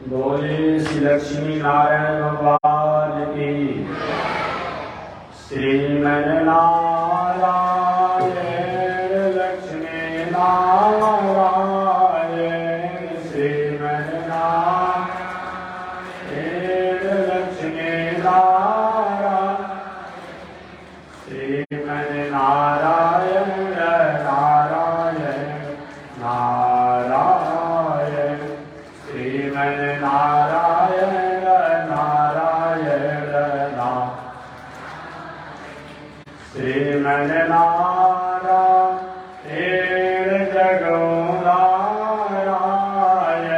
बोले श्री लक्ष्मी नारायण भगवान की। श्रीमन नारायण लक्ष्मी नारायण श्रीमन नारायण लक्ष्मी नारायण श्रीमन नारायण नारायण नारायण श्रीमन नारायण नारायण श्रीमन नारायण जगो नारायण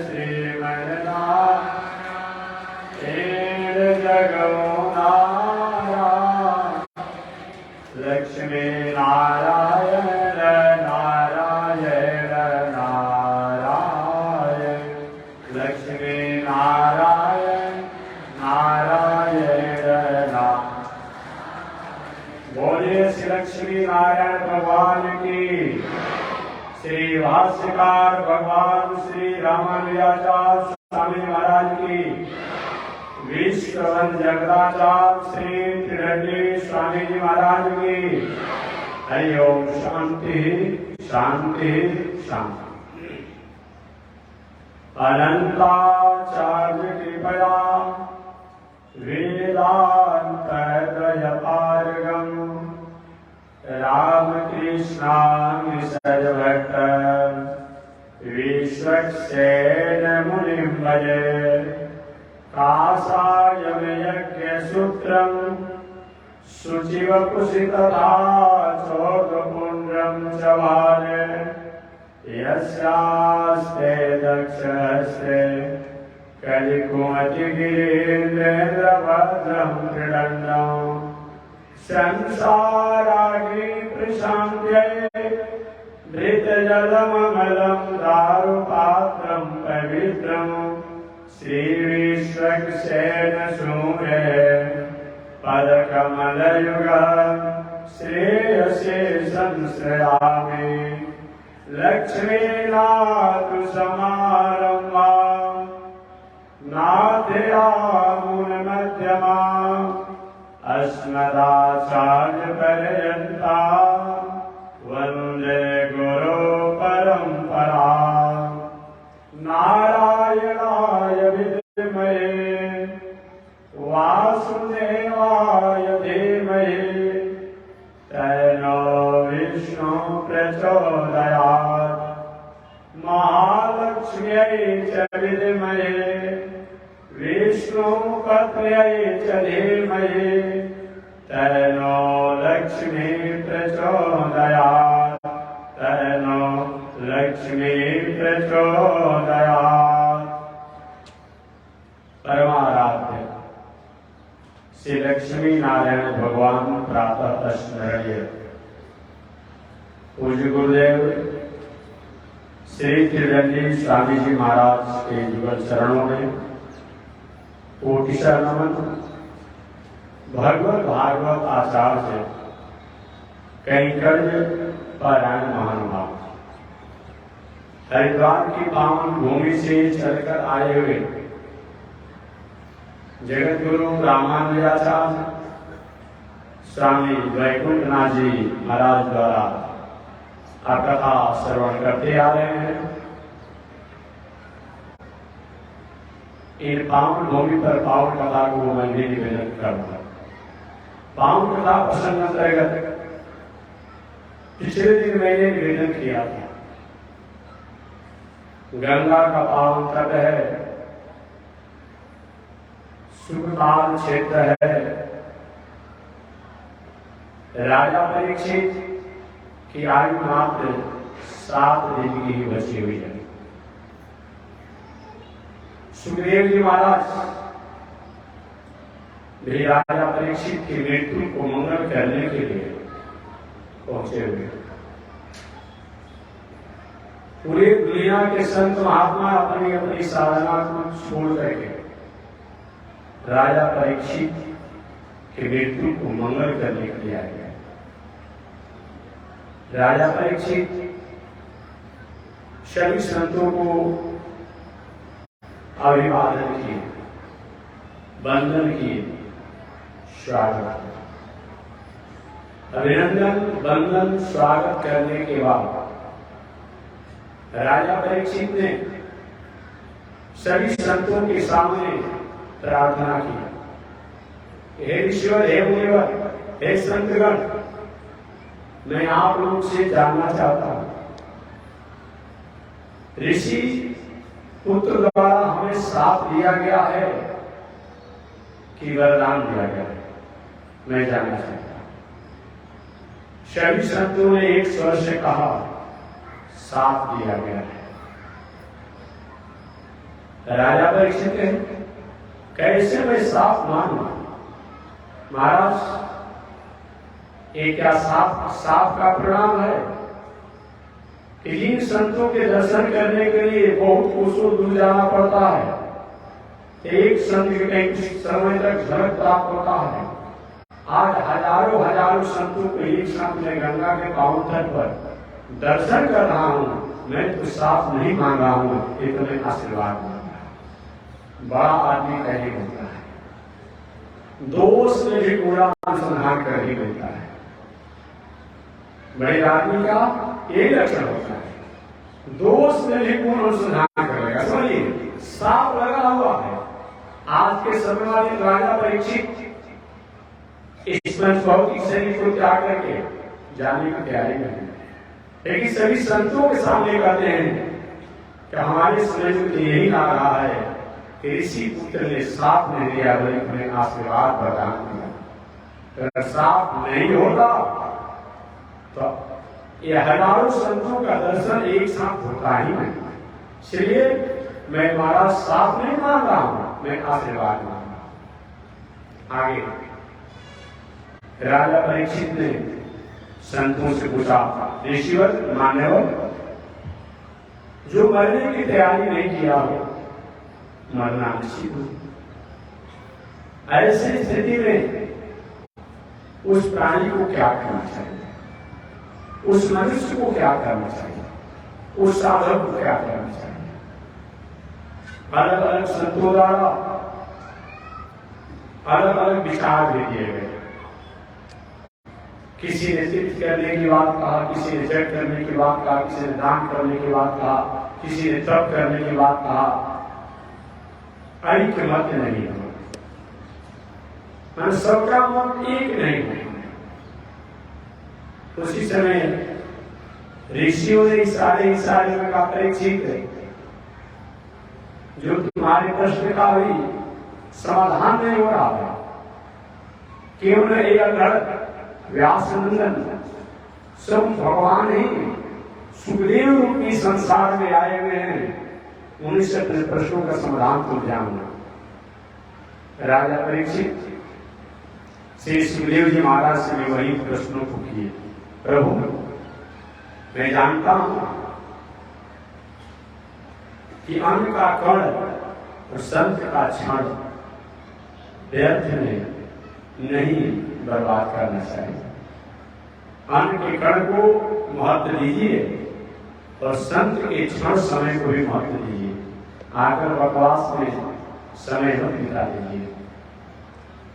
श्रीमन नारायण जगो नारायण लक्ष्मी नारायण नारायण नारायण लक्ष्मी नारायण नारायण नारायण। बोलिए श्री लक्ष्मी नारायण भगवान की। श्री भाष्यकार भगवान श्री रामानुजाचार्य स्वामी महाराज की। विश्ववन जगदाचार्य श्री त्रिरंगी स्वामी जी महाराज की। हरि ओम शांति शांति शांति। अनंताचार्य कृपया वेदांतद्वयपारगम रामकृष्णामिषद्भट्ट विश्वक्सेन मुनिं भजे। काषायं यज्ञसूत्रं शुचिवपुषितधा चोदपुण्ड्रं च भाले। यस्यास्ते दक्षहस्ते कलिकुमतिगिरीन्द्रेन्द्रभद्रं त्रिदण्डं। संसाराग्नि प्रशान्त्यै धृतजलममलं दारुपात्रं पवित्रं। श्रीविश्वक्सेन सूरे पदकमलयुगं श्रेयसे संश्रयामि। लक्ष्मीनाथु समारम्भां नाथयामुनमध्यमाम् अस्मदाचार्यपर्यन्तां वन्दे गुरुपरम्पराम्। नारायणाय विद्महे वासुदेवाय धीमहि तन्नो विष्णु प्रचोदयात्। महालक्ष्म्यै च विद्महे विष्णुपत्न्यै च धीमहि तन्नो लक्ष्मी प्रचोदयात् तन्नो लक्ष्मी प्रचोदयात्। परमाराध्य श्री लक्ष्मी नारायण भगवान प्रातः स्मरणीय पूज्य गुरुदेव श्री त्रिरंगी स्वामी जी महाराज के युगल चरणों में कोटिशा नमन। भगवत भागवत आचार्य से कैंकर्य पारायण महानुभाव हरिद्वार की पावन भूमि से चलकर आए हुए जगत गुरु रामानुजाचार्य स्वामी वैकुंठनाथ जी महाराज द्वारा कथा श्रवण करते आ रहे हैं। इन पावन भूमि पर पावन कथा को मैं भी निवेदन करूंगा। पावन कथा प्रसंग अंतर्गत पिछले दिन मैंने निवेदन किया था। गंगा का पावन तट है, सुखताल क्षेत्र है। राजा परीक्षित की आयु मात्र 7 दिन की ही बची हुई है। सुखदेव जी महाराज भी राजा परीक्षित की मृत्यु को मंगल करने के लिए पहुंचे हुए। पूरी दुनिया के संत महात्मा अपनी अपनी साधना को छोड़ करके राजा परीक्षित की मृत्यु को मंगल करने के लिए आए। राजा परीक्षित सभी संतों को अभिवादन किए, वंदन किए, स्वागत, अभिनंदन, वंदन, स्वागत करने के बाद राजा परीक्षित ने सभी संतों के सामने प्रार्थना की, हे ईश्वर, हे मुनिवर, हे संतगण, मैं आप लोग से जानना चाहता हूं, ऋषि पुत्र द्वारा हमें श्राप दिया गया है कि वरदान दिया गया है, मैं जानना चाहता हूं। सभी संतों ने एक स्वर से कहा, श्राप दिया गया है। राजा परीक्षित कहे, कैसे मैं श्राप मानूं? महाराज, ये क्या श्राप का परिणाम है कि जिन संतों के दर्शन करने के लिए बहुत कोसों दूर जाना पड़ता है, एक संत के कहीं कुछ समय तक झलक प्राप्त होता है। आज हजारों संतों को एक साथ में गंगा के पावन तट पर दर्शन कर रहा हूं, मैं तो श्राप नहीं मांग रहा हूं, ये तो मैं आशीर्वाद मांग रहा हूं। बड़ा आदमी कहीं होता है, दोष में भी पूरा अनुसंधान कर ही मिलता है। बड़े आदमी का यही लक्षण होता है, दोष में भी पूर्ण अनुसंधान करेगा। समझिए, श्राप लगा हुआ है। आज के समय वाले राजा परीक्षित इस भौतिक शरीर को त्याग करके जाने की तैयारी में है, लेकिन सभी संतों के सामने कहते हैं कि हमारे समझ में यही आ रहा है कि ऋषि पुत्र ने श्राप नहीं दिया, बल्कि हमें आशीर्वाद प्रदान किया। अगर श्राप नहीं होता तो ये हजारों संतों का दर्शन एक साथ होता ही नहीं। इसलिए मैं तुम्हारा श्राप नहीं मान रहा हूं, मैं आशीर्वाद मान रहा हूं। आगे राजा परीक्षित ने संतों से पूछा, ऋषिवर, मान्यवर, जो मरने की तैयारी नहीं किया हो, मरना निश्चित हो, ऐसी स्थिति में उस प्राणी को क्या करना चाहिए, उस मनुष्य को क्या करना चाहिए, उस साधक को क्या करना चाहिए? अलग अलग संतों द्वारा अलग अलग विचार भी दिए गए। किसी ने तीर्थ करने की बात कहा, किसी ने जप करने की बात कहा, किसी ने दान करने की बात कहा, किसी ने तप करने की बात कहा। ऐक्य मत नहीं हो, सबका मत एक नहीं है। उसी समय ऋषियों ने इशारे में कहा, परीक्षित, जो तुम्हारे प्रश्न का भी समाधान नहीं हो रहा है, क्यों न एक व्यासनंदन सब भगवान ही सुखदेव रूपी संसार में आए हुए हैं, उन्हीं से अपने प्रश्नों का समाधान तो जानना। राजा परीक्षित श्री सुखदेव जी महाराज से भी वही प्रश्नों को किए, प्रभु, मैं जानता हूं कि अन्न का कण और संत का क्षण व्यर्थ में नहीं बर्बाद करना चाहिए। अन्न के कण को महत्व दीजिए और संत के क्षण समय को भी महत्व दीजिए। आकर बकवास में समय मत बिता दीजिए।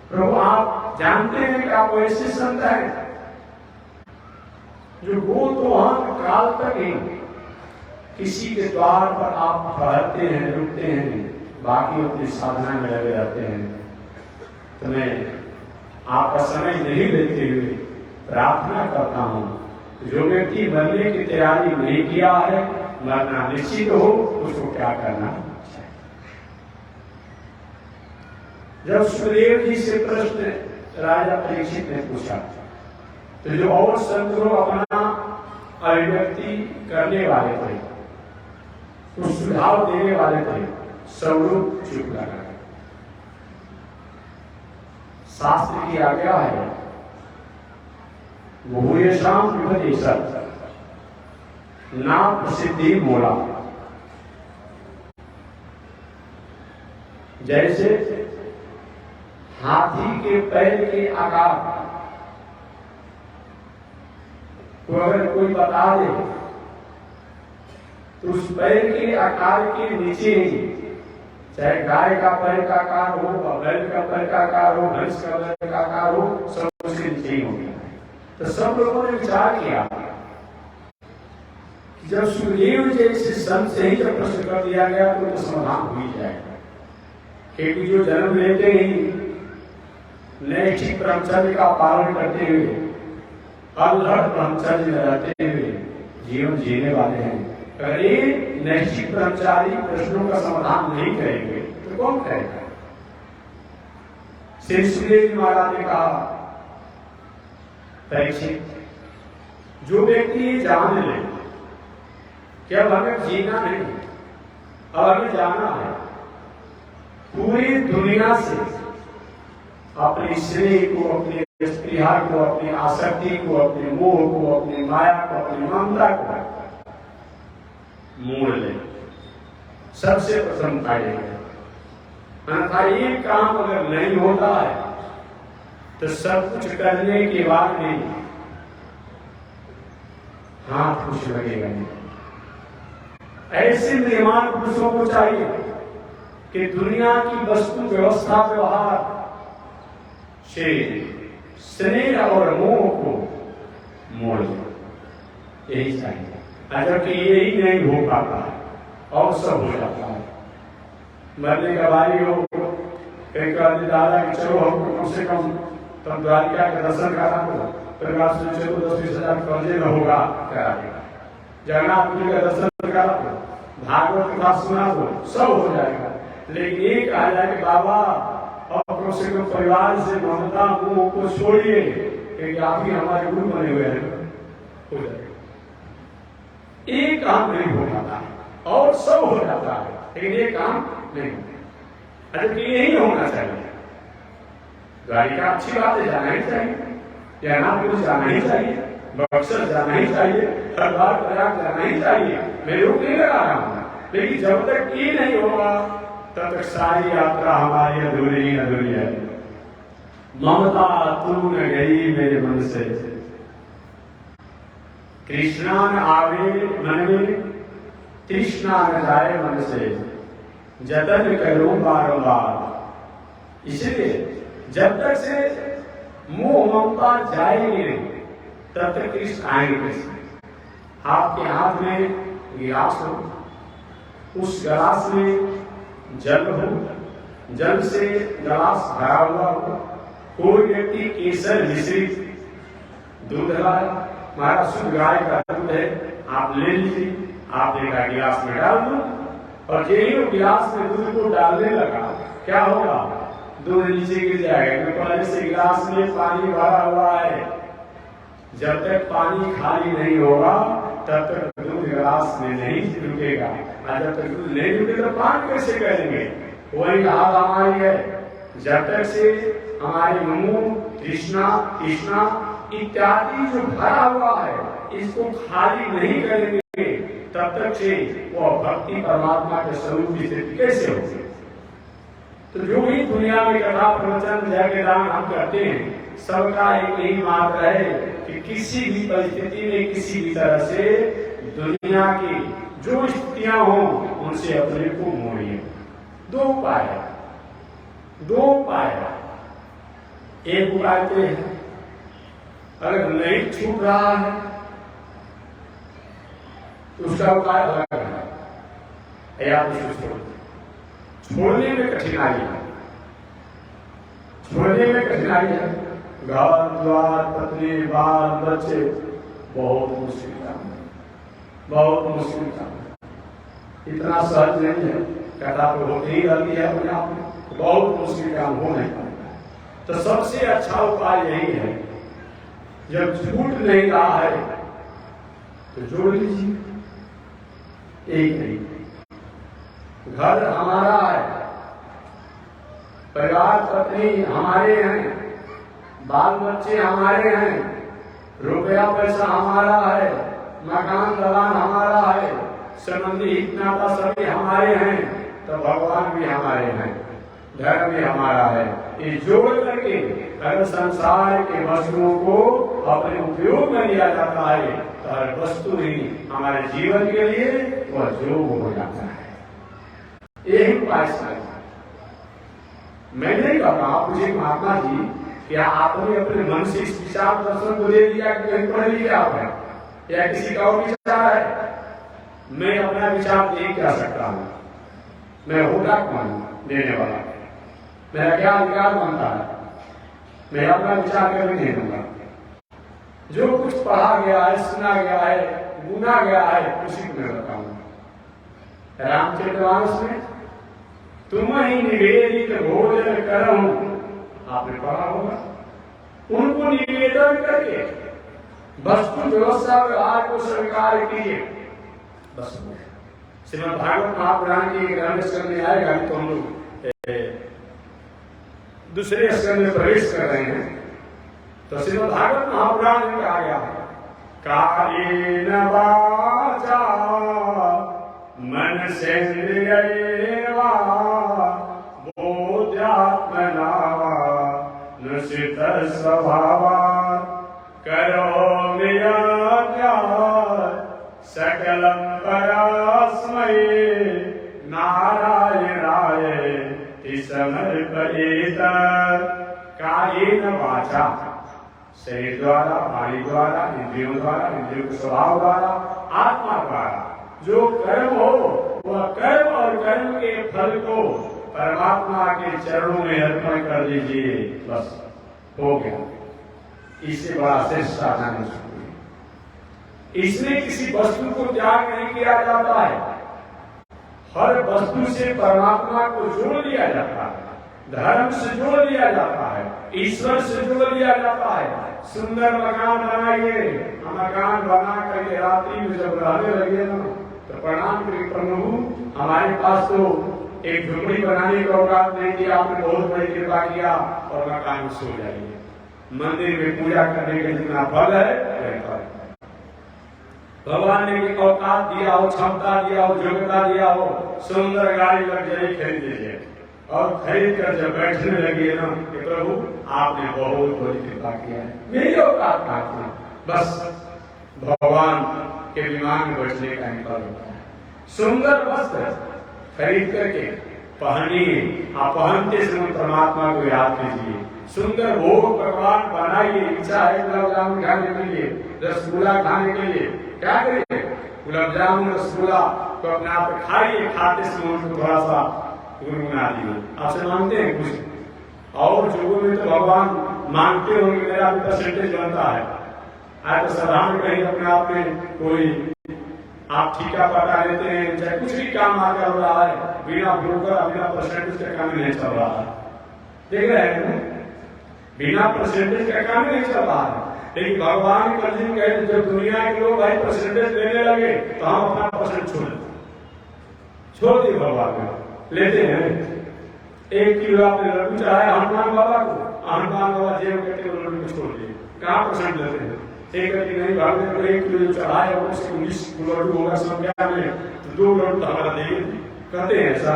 प्रभु, आप जानते हैं कि आप ऐसे संत हैं जो गोतोहन काल तक ही किसी के द्वार पर आप ठहरते हैं, रुकते हैं, बाकी अपनी साधना में लगे रहते हैं। तो मैं आपका समय नहीं लेते हुए प्रार्थना करता हूं, जो व्यक्ति मरने की तैयारी नहीं किया है, मरना निश्चित हो, उसको क्या करना चाहिए? जब सुखदेव जी से प्रश्न राजा परीक्षित ने पूछा, तो जो और संत लोग अपना अभिव्यक्ति करने वाले थे, तो सुझाव देने वाले थे, सब लोग चुप लगा। शास्त्र की आज्ञा है, भूयेषां विपदेशत् ना प्रसिद्धि मूला। जैसे हाथी के पैर के आकार को अगर कोई बता दे, तो उस पैर के आकार के नीचे ही चाहे गाय का पैर का आकार हो, बैल का पैर का आकार हो, भैंस का पैर का आकार हो, सब उसके नीचे ही होगा। तो सब लोगों ने विचार किया कि जब सुग्रीव जैसे संत से ही जब प्रश्न कर दिया गया तो समाधान हो ही जाएगा। क्योंकि जो जन्म लेते ही नैष्ठिक ब्रह्मचर्य का पालन करते हुए, अल्हड़ ब्रह्मचर्य में रहते हुए जीवन जीने वाले हैं, अगर ये नैष्ठिक ब्रह्मचारी प्रश्नों का समाधान नहीं करेंगे तो कौन करेगा? श्री सुखदेव महाराज ने कहा, परीक्षित, जो व्यक्ति ये जान ले कि अब हमें जीना नहीं, अब हमें जाना है, पूरी दुनिया से अपने स्नेह को, अपने स्पृहा को, अपनी आसक्ति को, अपने मोह को, अपनी माया को, अपनी ममता को मोड़ ले, सबसे प्रथम पाएंगे। अन्यथा ये काम अगर नहीं होता है तो सब कुछ करने के बाद भी हाथ कुछ लगेगा नहीं। ऐसे निर्माण पुरुषों को चाहिए कि दुनिया की वस्तु व्यवस्था व्यवहार से स्नेह और मोह को मोड़ दो, यही चाहिए। अगर कि यही नहीं हो पाता है और सब हो जाता है। मरने का बारी हो, एक दादा कि चलो हमको कम से कम तुम द्वारिका के दर्शन करा दो, परिवार से चलो 10-20 हजार कर्जे में होगा करा देगा, जगन्नाथ जी का दर्शन करा दो, भागवत कथा सुना दो, सब हो जाएगा। लेकिन ये कहा जाए कि बाबा और कम से कम परिवार से ममता मोह को छोड़िए, क्योंकि आप ही हमारे गुरु बने हुए हैं, हो जाएगा। एक काम नहीं हो पाता है और सब हो जाता है, लेकिन ये काम नहीं होता। अच्छा, यही होना चाहिए। द्वारिका अच्छी बात है, जाना ही चाहिए, जगन्नाथ जाना ही चाहिए, बक्सर जाना ही चाहिए, हरिद्वार प्रयाग जाना ही चाहिए, मैं रोक नहीं लगा रहा हूँ। लेकिन जब तक ये नहीं होगा तब तक सारी यात्रा हमारी अधूरी अधूरी है। ममता तू न गई मेरे मन से, कृष्णा न आवे मन में, तृष्णा न जाए मन से, जतन करूं बारंबार। इसलिए जब तक से मोह ममता जाएगी नहीं तब तक कृष्ण आएंगे कैसे? आपके हाथ में गिलास हो, उस गिलास में जल हो, जल से गिलास भरा हुआ हो, कोई व्यक्ति केसर मिश्रित दूध लाए, हमारा शुद्ध गाय का दूध है, आप ले लीजिए, आप एक गिलास में डाल दो, और यही वो गिलास में दूध को डालने लगा, क्या होगा? दूध नीचे गिर जाएगा, क्योंकि पहले से गिलास में पानी भरा हुआ है। जब तक पानी खाली नहीं होगा तब तक दूध गिलास में नहीं रुकेगा, और जब तक दूध नहीं रुके तो पान कैसे करेंगे? वही हाल हमारी है। जब तक से हमारे मुंह तृष्णा तृष्णा इत्यादि जो भरा हुआ है, इसको खाली नहीं करेंगे तब तक से वो भक्ति परमात्मा के स्वरूप की स्थिति कैसे होगी? तो जो भी दुनिया में कथा प्रवचन जय दान हम करते हैं, सबका एक यही मात्र है कि किसी भी परिस्थिति में किसी भी तरह से दुनिया की जो स्थितियां हो उनसे अपने को मोड़िए। दो उपाय है, दो उपाय है। एक उपाय तो है, अगर नहीं छूट रहा है तो उसका उपाय अलग है, या तो छोड़ने में कठिनाई है, छोड़ने में कठिनाई है। घर द्वार पत्नी बाल बच्चे बहुत मुश्किल काम है, बहुत मुश्किल काम है, इतना सहज नहीं है। कथा तो होती ही रहती है अपने आप में, बहुत मुश्किल काम हो नहीं पाता। तो सबसे अच्छा उपाय यही है, जब छूट नहीं रहा है तो जोड़ लीजिए। एक नहीं, घर हमारा है, परिवार पत्नी हमारे हैं, बाल बच्चे हमारे हैं, रुपया पैसा हमारा है, मकान दलान हमारा है, संबंधी हित नाता सभी हमारे हैं, तो भगवान भी हमारे हैं, धर्म भी हमारा है। ये जोड़ करके अगर संसार के वस्तुओं को अपने उपयोग में लिया जाता है तो हर वस्तु ही हमारे जीवन के लिए वह जोग हो जाता है। यही उपाय समझना। मैं नहीं कहता आप मुझे महात्मा जी क्या आपने अपने मन से इस विचार दर्शन को दे दिया कि कहीं पढ़ लिया आप है या किसी का और विचार है? मैं अपना विचार दे क्या सकता हूं? मैं होता कौन देने वाला? मेरा क्या अधिकार बनता है? मैं अपना विचार कभी नहीं दूंगा। जो कुछ पढ़ा गया है, सुना गया है, गुना गया है, उसी को मैं बताऊंगा। रामचरितमानस में तुम ही निवेदित भोजन करहूं, आपने पढ़ा होगा। उनको निवेदन करके वस्तु व्यवस्था व्यवहार को स्वीकार कीजिए। बस श्रीमद् भागवत महापुराण की ग्रंथ स्कंद में आएगा तो हम लोग दूसरे स्कंद में प्रवेश कर रहे हैं। तो श्रीमद् भागवत महापुराण में कहा गया है कायेन वाचा मनसेन्द्रियैर्वा बोध्यात्मना नुसित स्वभावात् करोमि यज्ञात् सकलं परस्मै नारायणाय समर्पयेत। कायेन वाचा, शरीर द्वारा, वाणी द्वारा, इंद्रियों द्वारा, इंद्रियों के स्वभाव द्वारा, आत्मा द्वारा जो कर्म हो वह कर्म और कर्म के फल को परमात्मा के चरणों में अर्पण कर दीजिए। बस हो गया। इससे बड़ा श्रेष्ठ साधन नहीं। इसमें किसी वस्तु को त्याग नहीं किया जाता है। हर वस्तु से परमात्मा को जोड़ लिया जाता है, धर्म से जोड़ लिया जाता है, ईश्वर से जोड़ लिया जाता है। सुंदर मकान बनाइए, मकान बना करके रात्रि में जब रहने लगे ना तो प्रणाम करिए प्रभु हमारे पास तो एक झोपड़ी बनाने का औकात नहीं दिया, आपने बहुत बड़ी कृपा किया और मकान में सो जाइए। मंदिर में पूजा करने का जितना फल है भगवान ने औकात दिया हो, क्षमता दिया हो, योग्यता दिया हो, सुंदर गाड़ी लग्जरी खरीद लीजिए और खरीद कर जब बैठने लगी ना कि प्रभु आपने बहुत बड़ी कृपा किया है, मेरी औकात काटना। बस भगवान के विमान में बैठने का निकल होता है। सुंदर वस्त्र खरीद करके पहनिए, आप पहनते समय परमात्मा को याद कीजिए। सुंदर भोग पकवान बनाइए, इच्छा है गुलाब जामुन खाने के लिए, रसगुल्ला खाने के लिए, क्या करिए गुलाब जामुन रसगुल्ला तो अपने आप खाइए, खाते समय उनको थोड़ा सा गुनगुना दिए। आपसे मांगते हैं कुछ और जोगों में तो भगवान मांगते होंगे मेरा भी परसेंटेज बनता है। आज तो साधारण कहीं अपने आप में कोई आप ठीका पटा लेते हैं, चाहे कुछ भी काम आगे हो रहा है बिना ब्रोकर बिना परसेंटेज का काम नहीं चल रहा है। देख रहे हैं बिना परसेंटेज का काम नहीं चल रहा है। लेकिन भगवान कल कहते जब दुनिया के लोग भाई परसेंटेज लेने लगे तो हम अपना परसेंट छोड़ दिए। भगवान लेते हैं 1 किलो आपने लड्डू चढ़ाया हनुमान बाबा को, हनुमान बाबा जेब करके लड्डू को छोड़ दिए। कहाँ परसेंट लेते हैं? एक करके नहीं भागने को 1 किलो चढ़ाया उससे 19 लड्डू होगा संख्या में तो 2 लड्डू तो हमारा देंगे। कहते हैं ऐसा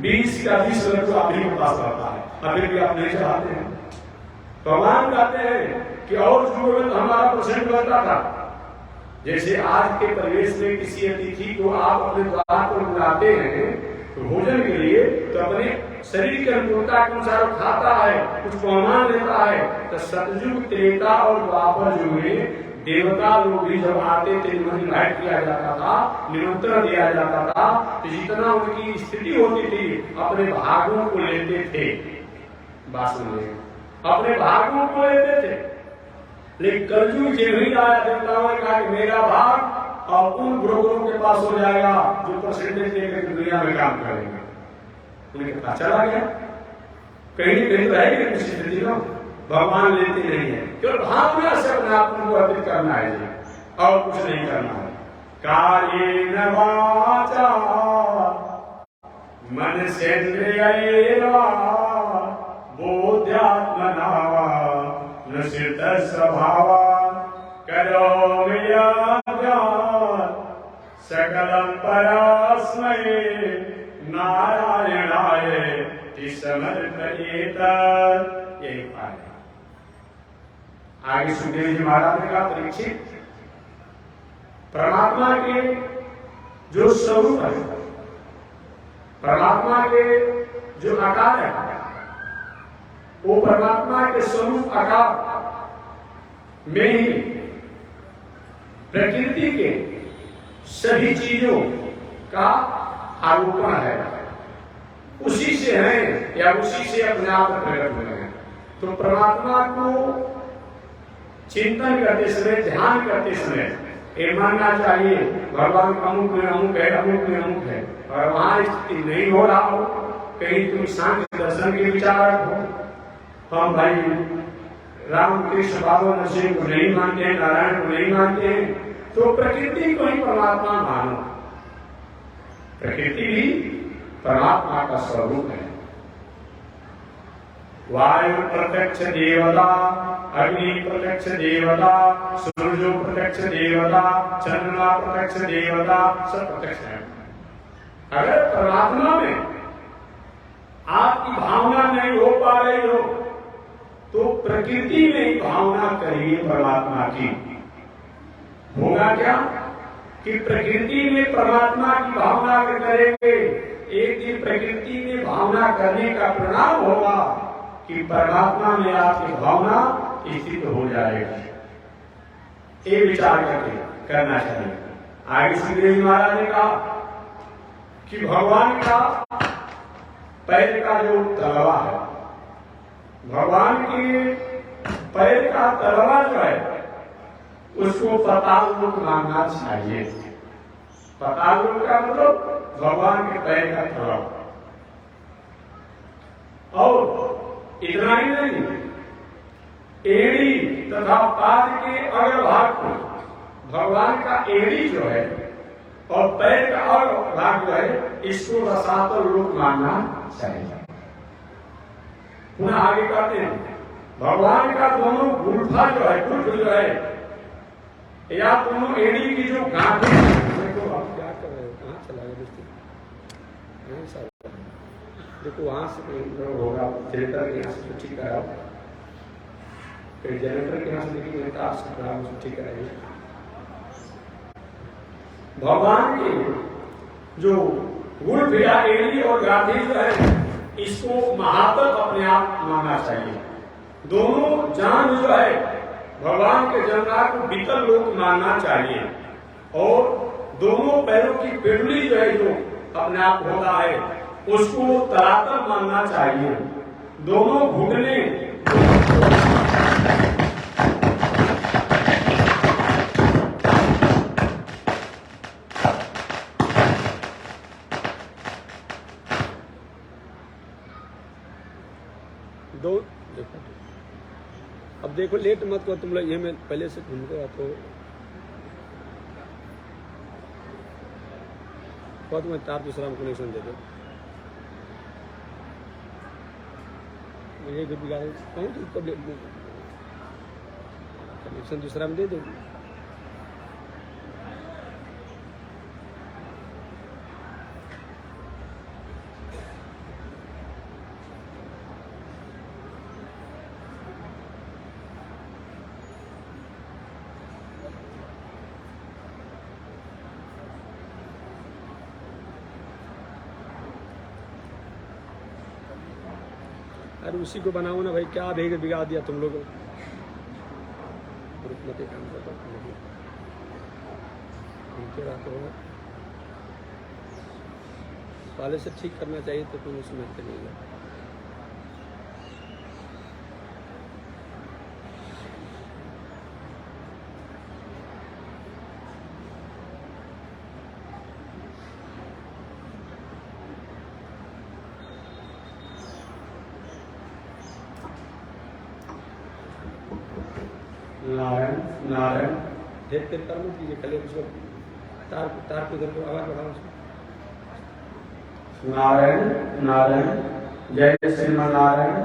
20 का 20 लड्डू आप ही के पास रहता है, अभी भी आप नहीं चढ़ाते हैं। भगवान कहते हैं कि और युगों में तो हमारा परसेंट बनता था। जैसे आज के परिवेश में किसी अतिथि को आप अपने द्वार पर बुलाते हैं तो भोजन के लिए तो अपने शरीर के अनुकूलता के अनुसार खाता है, कुछ पहमान लेता है। तो सतयुग त्रेता और द्वापर युग में देवता लोग भी जब आते थे इन्वाइट किया जाता था, निमंत्रण दिया जाता था, तो जितना उनकी स्थिति होती थी अपने भागों को लेते थे। वास्तव में अपने भागों को लेते थे। लेकिन कलयुग से नहीं आया, देवताओं ने कहा कि मेरा भाग और उन ब्रोकरों के पास हो जाएगा जो परसेंटेज लेकर दुनिया में काम करेंगे। उन्हें पता चला गया कहीं कहीं रहेगी कुछ स्थिति ना भगवान लेते नहीं है, केवल भावना से अपने आप को अर्पित करना है और कुछ नहीं करना है। कायेन वाचा मनसेन्द्रियैर्वा बोध्यात्मना नुसित स्वभावात् करोमि यज्ञात् सकलं परस्मै नारायणाय समर्पयेत। यही पाठ है। आगे सुखदेव जी महाराज ने कहा परीक्षित परमात्मा के जो स्वरूप है परमात्मा के जो आकार है वो परमात्मा के स्वरूप आकार में ही प्रकृति के सभी चीजों का आरोपण है, उसी से हैं या उसी से अपने आप प्रकट हुए हैं। तो परमात्मा को चिंतन करते समय, ध्यान करते समय ये मानना चाहिए भगवान अमुक में अमुक है, अमुक में अमुक है, और वहां स्थिति नहीं हो रहा हो, कहीं तुम सांख्य दर्शन के विचारक हो, हम भाई रामकृष्ण बाबा नरसिंह को नहीं मानते हैं, नारायण को नहीं मानते हैं, तो प्रकृति को ही परमात्मा मानो। प्रकृति भी परमात्मा का स्वरूप है। वायु प्रत्यक्ष देवता, अग्नि प्रत्यक्ष देवता, सूर्य प्रत्यक्ष देवता, चंद्रमा प्रत्यक्ष देवता, सब प्रत्यक्ष है। अगर परमात्मा में आपकी भावना नहीं हो पा रही हो तो प्रकृति में ही भावना करिए परमात्मा की। होगा क्या कि प्रकृति में परमात्मा की भावना करेंगे, एक दिन प्रकृति में भावना करने का परिणाम होगा कि परमात्मा में आपकी भावना स्थित हो जाएगी। ये विचार करके करना चाहिए। आगे सुखदेव महाराज ने कहा कि भगवान का पैर का जो तलवा है, भगवान के पैर का तलवा जो है उसको पाताल लोक मानना चाहिए। पाताल लोक का मतलब भगवान के पैर का तलवा। और इतना ही नहीं, एड़ी तथा पाद के अग्र भाग को, भगवान का एड़ी जो है और पैर का अग्र भाग जो है, इसको रसातल लोक मानना चाहिए। पुनः आगे कहते हैं भगवान का दोनों गुल्फा जो है, गुल्फ जो है, या दोनों एड़ी की जो गांठें, देखो आप क्या कर रहे हो, कहाँ चला गया दोस्तों, देखो वहां से होगा जनरेटर के यहाँ से ठीक कराओ, फिर जनरेटर के यहाँ से देखिए तार से खराब ठीक कराइए। भगवान की जो गुल्फ या एड़ी और गांठी जो है, इसको महातप अपने आप मानना चाहिए। दोनों जान जो है भगवान के जंगलात को बीतल लोक मानना चाहिए, और दोनों पैरों की पिंडली जो है जो अपने आप होता है उसको तलातल मानना चाहिए। दोनों घुटने दो देखो, अब देखो लेट मत करो तुम लोग, ये मैं पहले से घूमते रहते हो, बहुत मैं तार दूसरा में कनेक्शन दे दो, ये बिगाड़ कहूँ तो कनेक्शन दूसरा में दे दो। अरे उसी को बनाओ ना भाई, क्या भेग बिगाड़ दिया तुम लोगों। काम करता पहले से ठीक करना चाहिए तो तुम उसमें नहीं है। नारायण नारायण देख कर कर मत कीजिए, कल उसको तार को इधर को आवाज बढ़ाओ उसको। नारायण नारायण जय श्रीमान नारायण।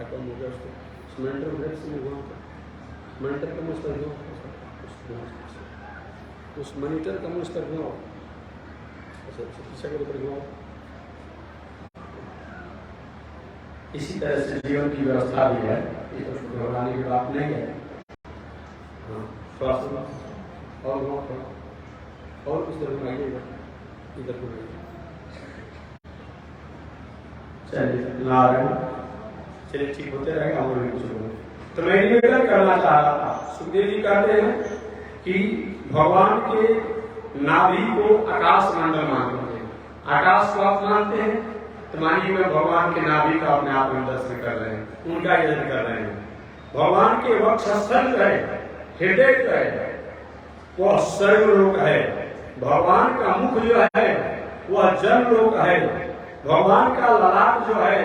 कम हो गया उसको सिलेंडर ब्रेक से हुआ, मॉनिटर का मुझ कर दो, उस मॉनिटर का मुझ कर दो, शीशा के ऊपर घुमाओ। इसी तरह से जीवन की व्यवस्था भी है, घबराने की बात नहीं है। थोड़ा सा और कुछ तरह घुमाइएगा, इधर घुमाइए। चलिए नारायण, चलिए ठीक होते रहेगा। हम लोग कुछ बोले तो मैं निवेदन करना चाह रहा था। सुखदेव जी कहते हैं कि भगवान के नाभि को आकाश मंडल मानते हैं। आकाश को आप मानते हैं तो मानिए मैं भगवान के नाभि का अपने आप में दर्शन कर रहे हैं, उनका यजन कर रहे हैं। भगवान के वक्षस्थल है, हृदय है, वह स्वर्गलोक है। भगवान का मुख जो है वह जनलोक है। भगवान का ललाट जो है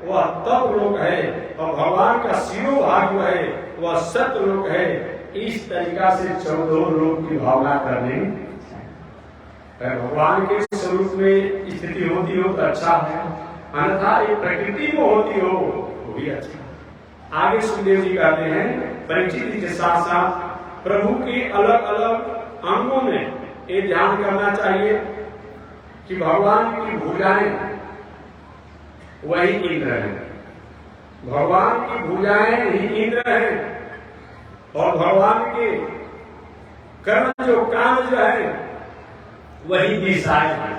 वह तपलोक है, और भगवान का शिरोभाग जो है वह सत्यलोक है। इस तरीका से 14 लोक की भावना करनी। भगवान के स्वरूप में स्थिति होती हो तो अच्छा है, अन्यथा ये प्रकृति में होती हो वो भी अच्छा है। आगे सुखदेव जी कहते हैं परीक्षित जी के साथ साथ प्रभु के अलग अलग अंगों में ये ध्यान करना चाहिए कि भगवान की भुजाएं वही इंद्र है। भगवान की भुजाएं ही इंद्र है, और भगवान के कर्म जो काम जो है वही दिशाएं है,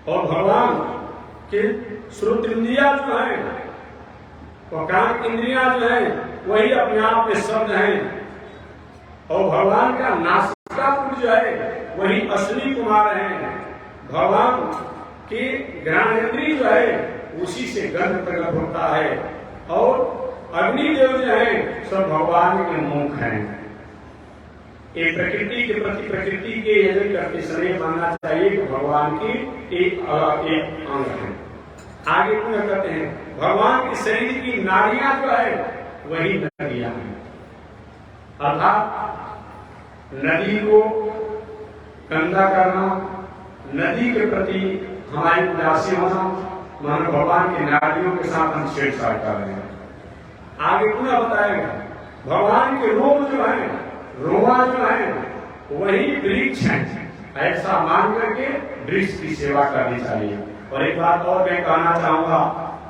और भगवान के श्रुत इंद्रिया जो है और कान इंद्रिया जो है वही अपने आप में शब्द है, और भगवान का नासिकापुर जो है वही अश्विनी कुमार है। भगवान की ज्ञानेन्द्रिय जो है उसी से गंध प्रकट होता है, और अग्निदेव जो है सब भगवान के मुख हैं। ये प्रकृति के प्रति प्रकृति के यजन करते समय मानना चाहिए कि भगवान की एक अलग एक अंग है। आगे पुनः कहते हैं भगवान के शरीर की नाड़ियां जो है वही नदियां हैं, अर्थात नदी को गंदा करना, नदी के प्रति हमारी उदासी होना, मानो भगवान की नाड़ियों के साथ हम छेड़छाड़ कर रहे हैं। आगे पुनः बताएगा भगवान के रोम जो है, रोमा जो है वही वृक्ष है। ऐसा मान करके वृक्ष की सेवा करनी चाहिए। और एक बात और मैं कहना चाहूंगा,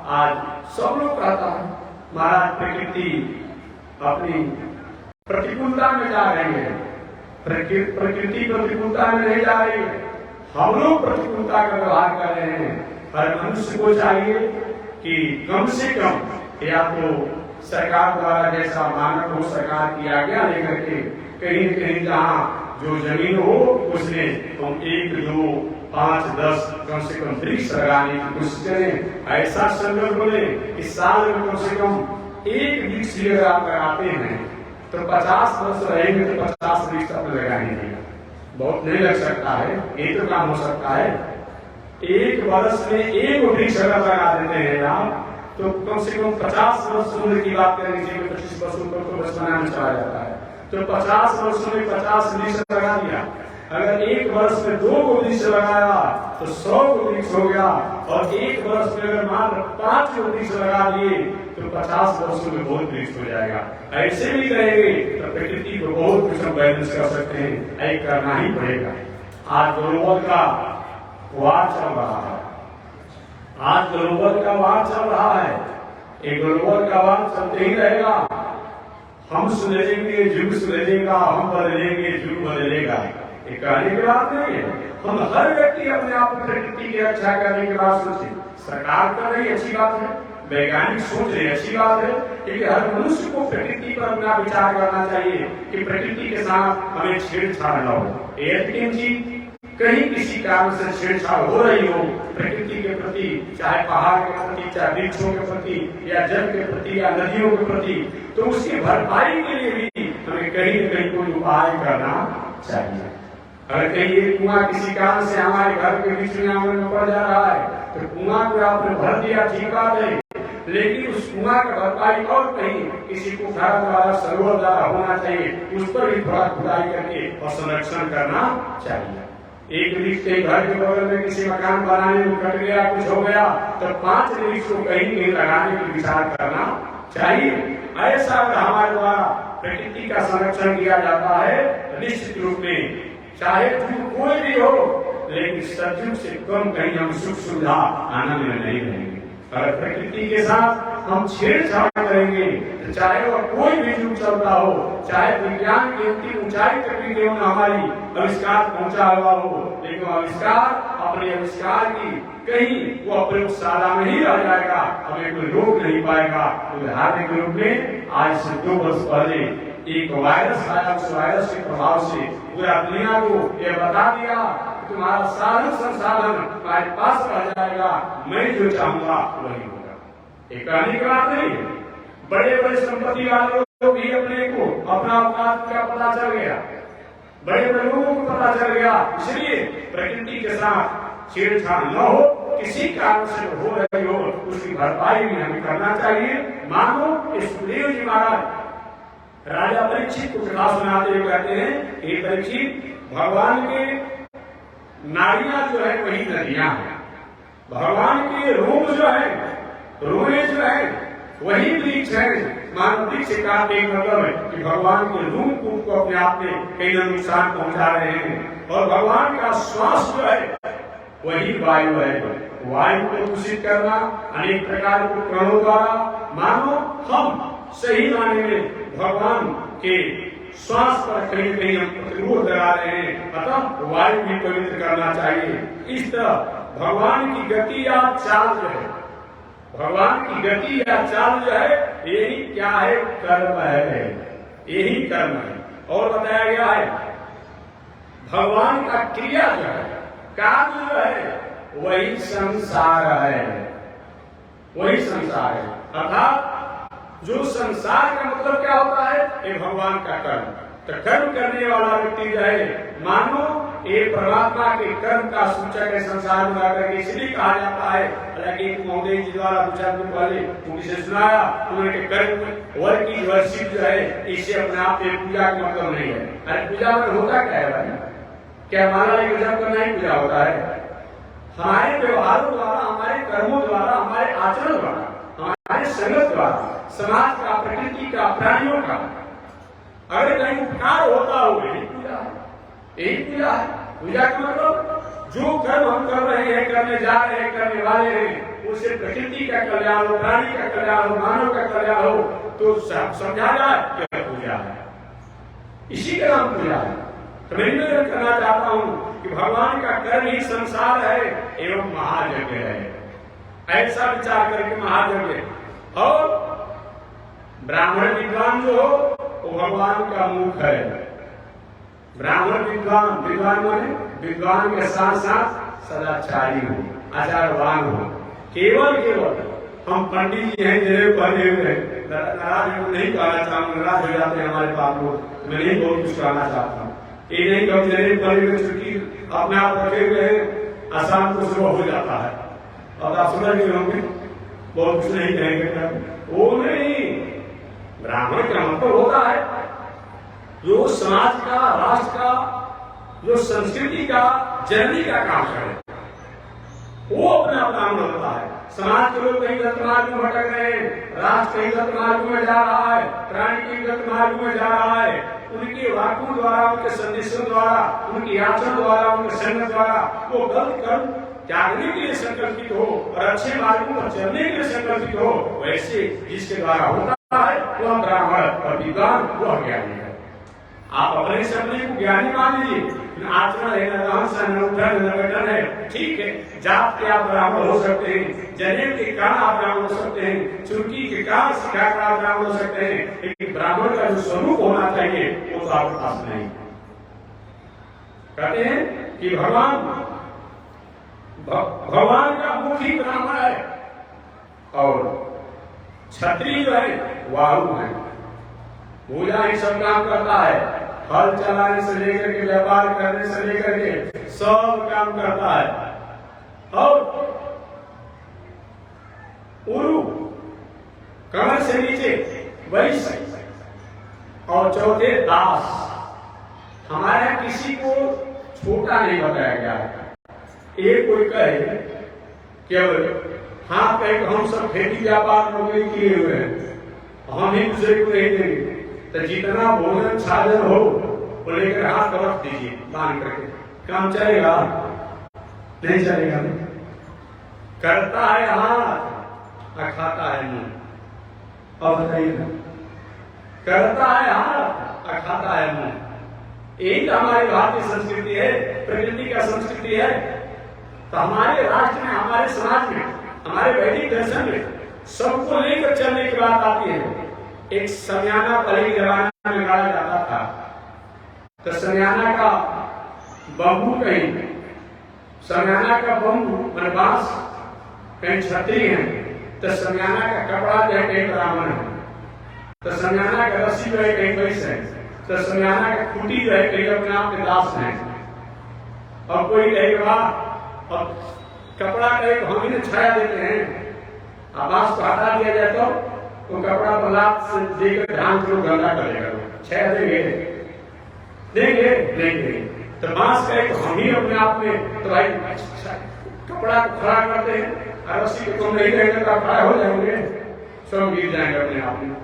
आज सब लोग कहता है महाराज प्रकृति अपनी प्रतिकूलता में जा रही है, प्रकृति प्रतिकूलता में नहीं जा रही है, हम लोग प्रतिकूलता का व्यवहार कर रहे हैं। हर मनुष्य को चाहिए कि कम से कम या तो सरकार द्वारा जैसा मानक हो सरकार की आज्ञा लेकर के कहीं कहीं जहाँ जो जमीन हो उसमें हम 1, 2, 5, 10 कम से कम वृक्ष लगाने की कोशिश करें। ऐसा संकल्प बोले इस साल में कम से कम 1 वृक्ष अगर आप लगाते हैं तो 50 वर्ष रहेंगे तो 50 वृक्ष अपने लगाएंगे। बहुत नहीं लग सकता है, ये तो काम हो सकता है। 1 वर्ष में 1 वृक्ष अगर लगा देते हैं आप तो कम से कम 50 वर्ष उम्र की बात करेंगे, 25 वर्ष ऊपर तो बचपना में चला जाता है, तो 50 वर्षों में 50 वृक्ष लगा दिया। अगर 1 वर्ष में 2 वृक्ष लगाया तो 100 वृक्ष हो गया, और 1 वर्ष में अगर मात्र 5 वृक्ष लगा दिए तो 50 वर्षों में बहुत वृक्ष हो जाएगा। ऐसे भी करेंगे तो प्रकृति को बहुत कुछ हम बैलेंस कर सकते हैं, ऐसा करना ही पड़ेगा। आज ग्लोबल का वार चल रहा है, आज ग्लोबल का वार चल रहा है, एक ग्लोबल का वार चलते ही रहेगा। हम सुलझेंगे, युग सुलझेगा, हम बदलेंगे, युग बदलेगा, ये कहने की बात नहीं है। हम हर व्यक्ति अपने आप प्रकृति की रक्षा करने की बात सोचे। सरकार कर रही अच्छी बात है, वैज्ञानिक सोच रहे अच्छी बात है, क्योंकि हर मनुष्य को प्रकृति पर अपना विचार करना चाहिए कि प्रकृति के साथ हमें छेड़छाड़ न हो। लेकिन जी कहीं किसी कारण से छेड़छाड़ हो रही हो प्रकृति के प्रति, चाहे पहाड़ के प्रति, चाहे वृक्षों के प्रति, या जल के प्रति, या नदियों के प्रति, तो उसकी भरपाई के लिए भी हमें कहीं न कहीं कोई उपाय करना चाहिए। अगर कहीं एक कुआं किसी कारण से हमारे घर के बीच में आंगन में पड़ जा रहा है तो कुआं को आपने भर दिया, ठीक बात है, लेकिन उस कुआं का भरपाई और कहीं किसी को घर द्वारा सरोवर द्वारा होना चाहिए, उस पर भी थोड़ा खुदाई करके और संरक्षण करना चाहिए। एक वृक्ष के घर के बगल में किसी मकान बनाने में कट गया, कुछ हो गया, तो 5 वृक्ष को कहीं कहीं लगाने की विचार करना चाहिए। ऐसा अगर हमारे द्वारा प्रकृति का संरक्षण किया जाता है निश्चित रूप में, चाहे युग कोई भी हो, लेकिन सतयुग से कम कहीं हम सुख सुविधा आनंद में नहीं रहेंगे। अगर प्रकृति के साथ हम छेड़छाड़ करेंगे तो चाहे वह कोई भी युग चलता हो, चाहे विज्ञान की अंतिम ऊंचाई तक भी क्यों न हमारी आविष्कार पहुंचा हुआ हो, लेकिन आविष्कार अपने आविष्कार की कहीं वो प्रयोगशाला में ही रह जाएगा, हमें कोई रोक नहीं पाएगा। उदाहरण के रूप में आज से 2 वर्ष पहले एक वायरस आया, उस वायरस के प्रभाव से पूरा दुनिया को यह बता दिया तुम्हारा सारा संसाधन तुम्हारे पास रह जाएगा, मैं जो चाहूंगा वही होगा। एक कहने की बात नहीं है। बड़े बड़े संपत्ति वाले लोग भी अपने को अपना औकात का पता चल गया, बड़े बड़े लोगों को पता चल गया। इसलिए प्रकृति के साथ छेड़छाड़ न हो, किसी कारण से हो रही हो उसकी भरपाई भी हमें करना चाहिए। मानो इस सुखदेव जी महाराज राजा परीक्षित को कथा सुनाते हुए कहते हैं कि परीक्षित, भगवान के नाड़ियां जो है वही नदियां हैं, भगवान के रूप जो है, रूए जो है वही वृक्ष है। मान वृक्ष का एक मतलब है कि भगवान के रूप को अपने आप में कहीं न नुकसान पहुंचा रहे हैं, और भगवान का श्वास जो है वही वायु है। वायु को दूषित करना अनेक प्रकार के कणों द्वारा, मानो हम सही माने में भगवान के श्वास पर कहीं कहीं हम प्रतिरोध लगा रहे हैं, अतः वायु भी पवित्र करना चाहिए। इस तरह भगवान की गति या चाल जो है, भगवान की गति या चाल जो है यही क्या है, कर्म है, यही कर्म है। और बताया गया है भगवान का क्रिया जो है, कार्य जो है वही संसार है, वही संसार है। अर्थात जो संसार का मतलब क्या होता है, ये भगवान का कर्म। तो कर्म करने वाला व्यक्ति जो है, मानो ये परमात्मा के कर्म का सूचक है संसार में आकर के, इसलिए कहा जाता है। हालांकि महोदय जी द्वारा पूछा पहले उनसे सुनाया, उन्होंने कर्म वर्ग की वर्षिप जो है इससे अपने आप में पूजा का मतलब नहीं है। अरे पूजा में होता क्या है भाई, क्या माला एक पूजा करना ही पूजा होता है? हमारे व्यवहारों द्वारा, हमारे कर्मों द्वारा, हमारे आचरण द्वारा, हमारे संगत द्वारा, समाज का, प्रकृति का, प्राणियों का अगर कहीं उपकार होता हो, यही पूजा है, यही पूजा है। पूजा का मतलब जो कर्म हम कर रहे हैं, करने जा रहे हैं, करने वाले हैं, उससे प्रकृति का कल्याण हो, प्राणी का कल्याण हो, मानव का कल्याण हो, तो समझा जाए कि पूजा है। इसी का नाम पूजा है। तो मैं निवेदन करना चाहता हूं कि भगवान का कर्म ही संसार है एवं महायज्ञ है, ऐसा विचार करके महायज्ञ। और ब्राह्मण विद्वान जो हो वो भगवान का मुख है। ब्राह्मण विद्वान, विद्वान माने विद्वान के साथ साथ सदाचारी हो, आचारवान हो। केवल हम पंडित जी हैं, जनेऊ पहने हुए हैं, नाराज नहीं कहना चाहूंगा, नाराज हो जाते हैं हमारे पास लोग, मैं नहीं बहुत कुछ कहना चाहता हूँ। ये नहीं कभी जनेऊ पहने हुए छुट्टी अपने आप रखे हुए हैं, आसाम को सुबह हो जाता है। अब आप समझ गए होंगे, बहुत कुछ नहीं कहेंगे। वो नहीं, ब्राह्मण का मतलब होता है जो समाज का, राष्ट्र का, जो संस्कृति का, जननी का काम करे, वो अपना काम होता है। समाज के लोग कहीं गलत मार्ग में भटक रहे हैं, राष्ट्र कहीं गलत मार्ग में जा रहा है, प्राणी कहीं गलत मार्ग में जा रहा है, उनके वाक्यों द्वारा, उनके संदेशों द्वारा, उनके आचरण द्वारा, उनके संगत द्वारा वो गलत कर्म त्यागने के लिए संकल्पित हो और अच्छे मार्गों पर चलने के लिए संकल्पित हो, वैसे जिसके द्वारा होता है वह ब्राह्मण और विद्वान वह ज्ञानी है। आप अपने से अपने को ज्ञानी मान लीजिए, आचरण है, ठीक है। जात के आप ब्राह्मण हो सकते हैं, जनेऊ के कारण आप ब्राह्मण हो सकते हैं, चुटकी के कारण सिखाकर आप ब्राह्मण हो सकते हैं, लेकिन ब्राह्मण का जो स्वरूप होना चाहिए वो तो आपके पास नहीं। कहते हैं कि भगवान का मुख ही ब्राह्मण है और क्षत्रिय जो है वायु है, पूजा ही सब काम करता है, हल चलाने से लेकर के व्यापार करने से लेकर के सब काम करता है। और उरु कमर से नीचे वैश्य और चौथे दास। हमारे किसी को छोटा नहीं बताया गया है। एक कोई कहे केवल हाँ कहे हम सब खेती व्यापार नौकरी किए हुए हैं, हम ही दूसरे को नहीं देंगे, तो जितना भोजन साधन हो वो लेकर हाथ रख दीजिए बांध करके, काम चलेगा नहीं चलेगा? करता है हाथ, और खाता है मुंह। अब बताइए ना, करता है हाथ और खाता है मुंह। यही तो हमारी भारतीय संस्कृति है, प्रकृति का संस्कृति है। तो हमारे राष्ट्र में, हमारे समाज में, हमारे वैदिक दर्शन में सबको लेकर चलने की बात आती है। एक समियाना पहले के जमाने में गाड़ा जाता था, तो समियाना का बम्बू कहीं, समियाना का बम्बू मैंने बांस कहीं छतरी है, तो समियाना का कपड़ा जो है कहीं ब्राह्मण है, तो समियाना का रस्सी जो है कहीं वैश्य है, तो समियाना का खूटी जो है कहीं अपने आप के दास है। और कोई कहेगा अब कपड़ा का एक हम ही छाया देते हैं, आवाज को हटा दिया जाए तो कपड़ा बलात् से देकर ध्यान को गंदा करेगा, छाया देंगे देंगे देंगे। तो बांस का एक हम ही अपने आप में तो भाई कपड़ा को खड़ा करते हैं, और रस्सी को तुम नहीं रहेंगे तो खड़ा हो जाएंगे, सब गिर जाएंगे अपने आप में।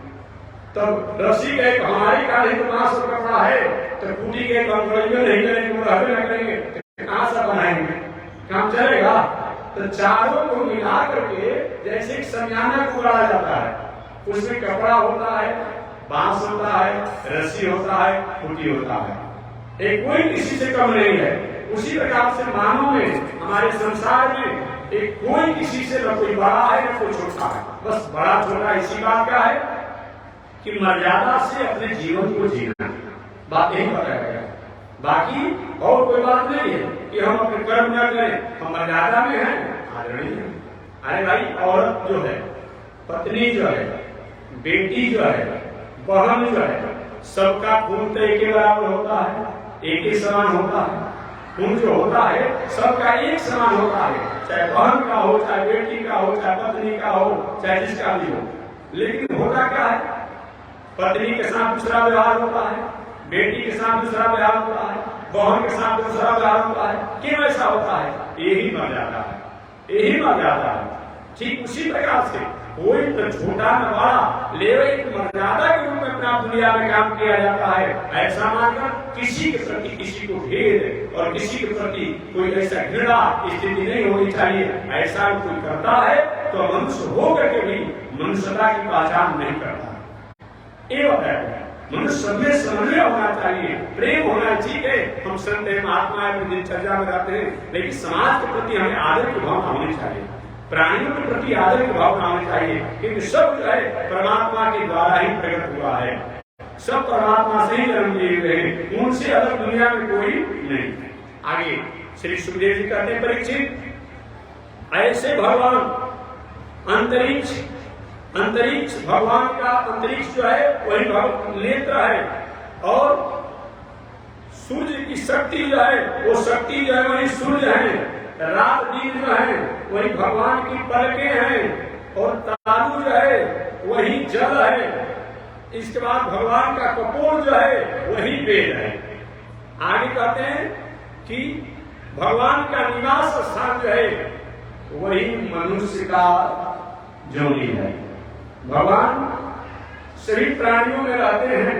तो रस्सी का एक हमारी का नहीं तो बांस का कपड़ा है, तो खूटी के एक हम नहीं करेंगे, रहबे न करेंगे, कहाँ से बनाएंगे, काम चलेगा। तो चारों को मिला करके जैसे एक समियाना को गाड़ा जाता है, उसमें कपड़ा होता है, बांस होता है, रस्सी होता है, खूटी होता है, एक कोई किसी से कम नहीं है। उसी प्रकार से मानव में, हमारे संसार में एक कोई किसी से न कोई बड़ा है न कोई छोटा है। बस बड़ा छोटा इसी बात का है कि मर्यादा से अपने जीवन को जीना, बात यही बताया गया। बाकी और कोई बात नहीं है कि हम अपने कर्म न करें, हम मर्यादा में हैं, आदरणीय हैं। अरे भाई, औरत जो है, पत्नी जो है, बेटी जो है, बहन जो है, सबका खून तो एक ही बराबर होता है, एक ही समान होता है। खून जो होता है सबका एक समान होता है, चाहे बहन का हो, चाहे बेटी का हो, चाहे पत्नी का हो, चाहे जिसका भी हो। लेकिन होता क्या है, पत्नी के साथ दूसरा व्यवहार होता है, बेटी के साथ दूसरा व्यवहार होता है, बहन के साथ दूसरा व्यवहार होता है। क्यों ऐसा होता है? यही मर्यादा है, यही मर्यादा है। ठीक उसी प्रकार से कोई तो छोटा न बड़ा, लेकिन एक मर्यादा के रूप में अपना दुनिया में काम किया जाता है। ऐसा मानकर किसी के प्रति किसी को भेद और किसी के प्रति कोई ऐसा घृणा स्थिति नहीं होनी चाहिए। ऐसा कोई करता है तो मनुष्य होकर के भी मनुष्यता की पहचान नहीं करता। ये बताया मनुष्य में समन्वय होना चाहिए, प्रेम होना चाहिए। हम संत महात्मा अपनी दिनचर्या में रहते हैं, लेकिन समाज के प्रति हमें आदर की भावना होनी चाहिए, प्राणियों के प्रति आदर की भावना होनी चाहिए, क्योंकि सब जो है परमात्मा के द्वारा ही प्रकट हुआ है। सब परमात्मा से ही जन्म लिए हुए हैं, उनसे अलग दुनिया में कोई नहीं। आगे श्री सुखदेव जी कहते हैं, परीक्षित ऐसे भगवान अंतरिक्ष भगवान का अंतरिक्ष जो है वही नेत्र है, और सूर्य की शक्ति जो है वो शक्ति जो है वही सूर्य है, रात दिन जो है वही भगवान की पलकें हैं, और तालु जो है वही जल है। इसके बाद भगवान का कपोल जो है वही वेद है। आगे कहते हैं कि भगवान का निवास स्थान जो है वही मनुष्य का जोनी है। भगवान सभी प्राणियों में रहते हैं,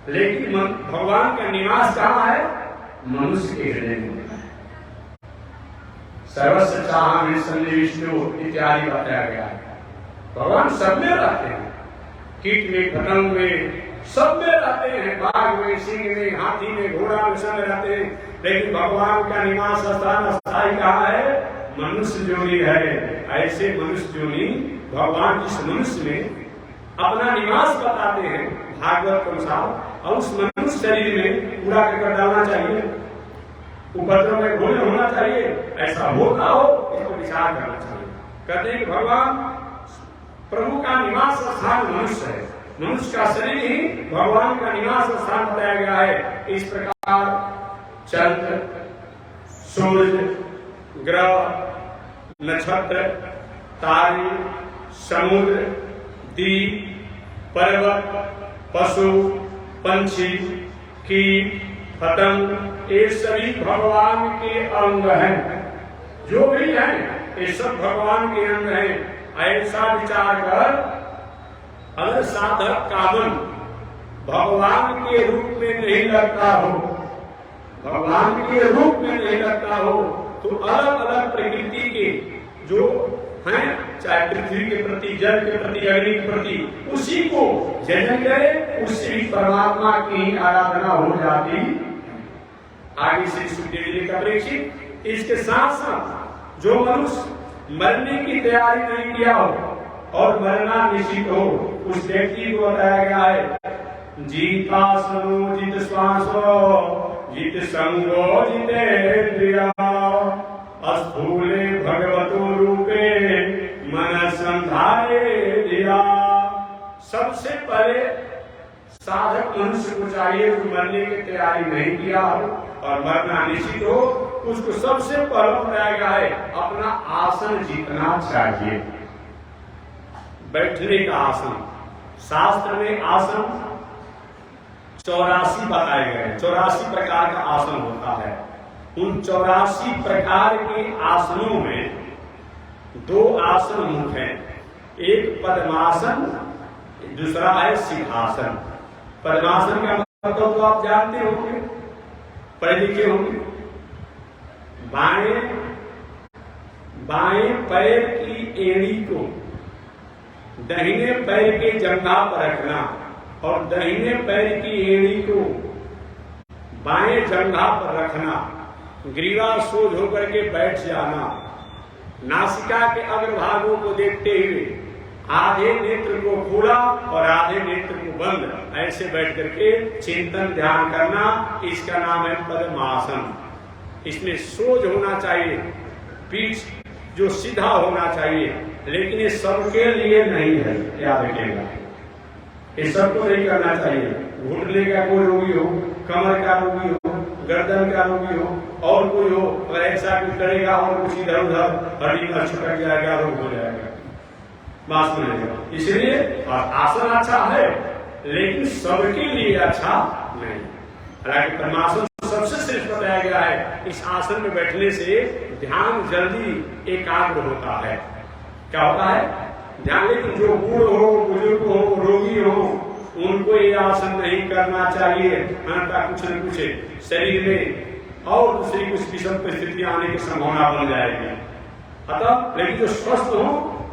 लेकिन भगवान का निवास कहाँ है? मनुष्य के हृदय में। सर्वस्व चाहं विष्णु इत्यादि बताया गया है। भगवान सब में रहते हैं, कीट में, पतंग में, सब में रहते हैं, बाघ में, सिंह में, हाथी में, घोड़ा में, सब में रहते हैं। लेकिन भगवान का निवास स्थान स्थायी कहाँ है? मनुष्य जोनी है। ऐसे मनुष्य जोनी भगवान जिस मनुष्य में अपना निवास बताते हैं भागवत के अनुसार, और उस मनुष्य शरीर में कूड़ा करकट डालना चाहिए, उपद्रव में घोल होना चाहिए, ऐसा होता हो इसको विचार करना चाहिए। कहते हैं कि भगवान प्रभु का निवास स्थान मनुष्य है, मनुष्य का शरीर ही भगवान का निवास स्थान बताया गया है। इस प्रकार चंद्र, सूर्य, ग्रह, नक्षत्र, तारे, समुद्र, द्वीप, पर्वत, पशु, पंछी, कीट, पतंग, ये सभी भगवान के अंग हैं। जो भी हैं ये सब भगवान के अंग हैं। ऐसा विचार कर अगर साधक का मन भगवान के रूप में नहीं लगता हो, भगवान के रूप में नहीं लगता हो, तो अलग अलग प्रकृति के जो हैं चाहे पृथ्वी के प्रति, जल के प्रति, अग्नि के प्रति, उसी को यजन करे, उससे भी परमात्मा की आराधना हो जाती। आगे श्री सुखदेव जी ने कहा, परीक्षित, इसके साथ साथ जो मनुष्य मरने की तैयारी नहीं किया हो और मरना निश्चित हो, उस व्यक्ति को बताया गया है, जीतासनो जित श्वासो जित संगो जितेन्द्रिया अस्थूले भगवतो रूपे मन संधारे दिया। सबसे पहले साधक मनुष्य को चाहिए जो मरने की तैयारी नहीं किया हो और मरना निश्चित हो, उसको सबसे पहले बताया गया है अपना आसन जीतना चाहिए। बैठने का आसन, शास्त्र में आसन 84 बताए गए, 84 प्रकार का आसन होता है। उन 84 प्रकार के आसनों में 2 आसन मुख्य हैं, एक पद्मासन, दूसरा है सिंहासन। पद्मासन का मतलब तो आप जानते होंगे, पढ़े लिखे होंगे। बाएं पैर की एड़ी को दाहिने पैर के जंघा पर रखना और दाहिने पैर की एड़ी को बाएं जंघा पर रखना, ग्रीवा सोझ होकर के बैठ जाना, नासिका के अग्रभागों को देखते हुए आधे नेत्र को खोला और आधे नेत्र को बंद, ऐसे बैठ करके चिंतन ध्यान करना, इसका नाम है पद्मासन। इसमें सोझ होना चाहिए, पीठ जो सीधा होना चाहिए, लेकिन ये सबके लिए नहीं है, याद रखिएगा। ये सबको नहीं करना चाहिए। घुटने का कोई रोगी हो, कमर का रोगी हो, गर्दन का रोगी हो और कोई हो, अगर ऐसा कुछ करेगा और कुछ इधर उधर हड्डी का छटक जाएगा, रोग हो जाएगा, मांस मिलेगा। इसलिए आसन अच्छा है लेकिन सबके लिए अच्छा नहीं। हालांकि पद्मासन सबसे श्रेष्ठ बताया गया है। इस आसन में बैठने से ध्यान जल्दी एकाग्र होता है। क्या होता है? ध्यान। लेकिन जो बूढ़ हो, बुजुर्ग हो, रोगी हो, उनको ये आसन नहीं करना चाहिए, अन्यथा कुछ न कुछ शरीर में और दूसरी कुछ विषम परिस्थितियां आने की संभावना बन जाएगी। अतः लेकिन जो स्वस्थ हो,